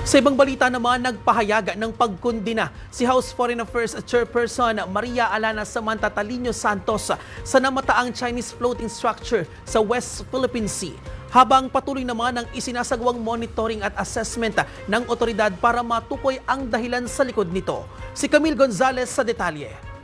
Sa ibang balita naman, nagpahayag ng pagkondina si House Foreign Affairs Chairperson Maria Alana Samantha Talino Santos sa namataang Chinese floating structure sa West Philippine Sea. Habang patuloy naman ang isinasagawang monitoring at assessment ng otoridad para matukoy ang dahilan sa likod nito. Si Camille Gonzalez sa detalye.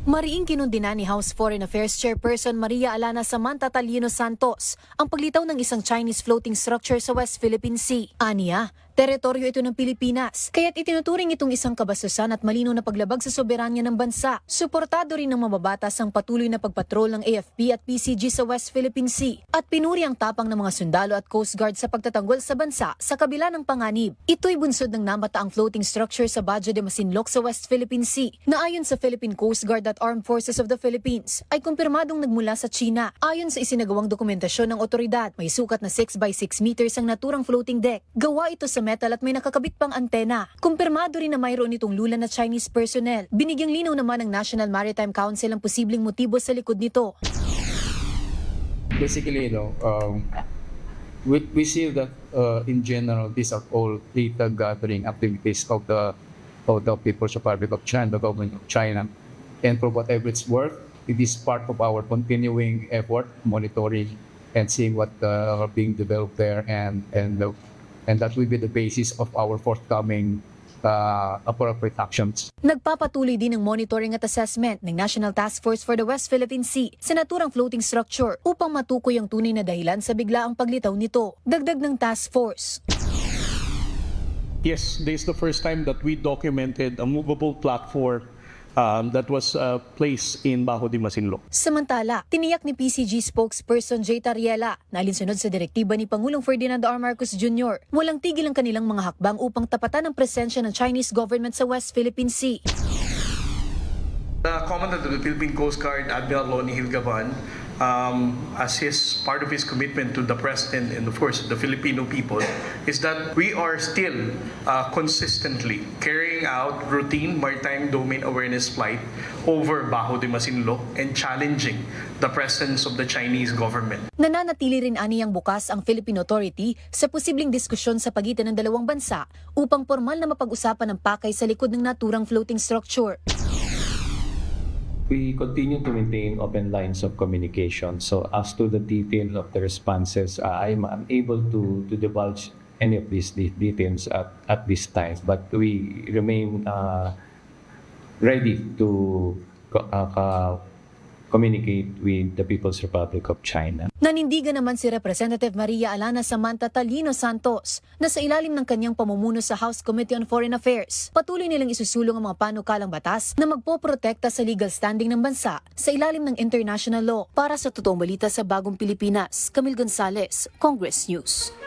Mariing kinundina ni House Foreign Affairs Chairperson Maria Alana Samantha Talino Santos ang paglitaw ng isang Chinese floating structure sa West Philippine Sea. Aniya, teritoryo ito ng Pilipinas, kaya't itinuturing itong isang kabastusan at malinaw na paglabag sa soberanya ng bansa. Suportado rin ng mababatas ang patuloy na pagpatrol ng AFP at PCG sa West Philippine Sea at pinuri ang tapang ng mga sundalo at Coast Guard sa pagtatanggol sa bansa sa kabila ng panganib. Ito'y bunsod ng namataang floating structure sa Bajo de Masinloc sa West Philippine Sea na ayon sa Philippine Coast Guard at Armed Forces of the Philippines ay kumpirmadong nagmula sa China. Ayon sa isinagawang dokumentasyon ng otoridad, may sukat na 6 by 6 meters ang naturang floating deck. Gawa ito sa metal at may nakakabit pang antena. Kumpirmado rin na mayroon itong lula na Chinese personnel. Binigyang linaw naman ng National Maritime Council ang posibleng motibo sa likod nito. Basically, we see that in general, these are all data gathering activities of the People's Republic of China, the government of China. And for whatever it's worth, it is part of our continuing effort, monitoring and seeing what are being developed there, and that will be the basis of our forthcoming appropriate actions. Nagpapatuloy din ang monitoring at assessment ng National Task Force for the West Philippine Sea sa naturang floating structure upang matukoy ang tunay na dahilan sa biglaang paglitaw nito. Dagdag ng task force. Yes, this is the first time that we documented a movable platform that was placed in Bajo de Masinloc. Samantala, tiniyak ni PCG spokesperson Jay Tariela na alinsunod sa direktiba ni Pangulong Ferdinand R. Marcos Jr., walang tigil ang kanilang mga hakbang upang tapatan ang presensya ng Chinese government sa West Philippine Sea. The Commandant of the Philippine Coast Guard, Admiral Loni Hilgaban, as part of his commitment to the President and of course the Filipino people, is that we are still consistently carrying out routine maritime domain awareness flight over Bajo de Masinloc and challenging the presence of the Chinese government. Nananatili rin aniyang bukas ang Philippine Authority sa posibleng diskusyon sa pagitan ng dalawang bansa upang formal na mapag-usapan ang pakay sa likod ng naturang floating structure. We continue to maintain open lines of communication. So as to the detail of the responses, I'm unable to divulge any of these details at this time. But we remain ready to communicate with the People's Republic of China. Nanindigan naman si Representative Maria Alana Samantha Talino Santos na sa ilalim ng kanyang pamumuno sa House Committee on Foreign Affairs, patuloy nilang isusulong ang mga panukalang batas na magpoprotekta sa legal standing ng bansa sa ilalim ng international law. Para sa totoong balita sa Bagong Pilipinas, Camille Gonzalez, Congress News.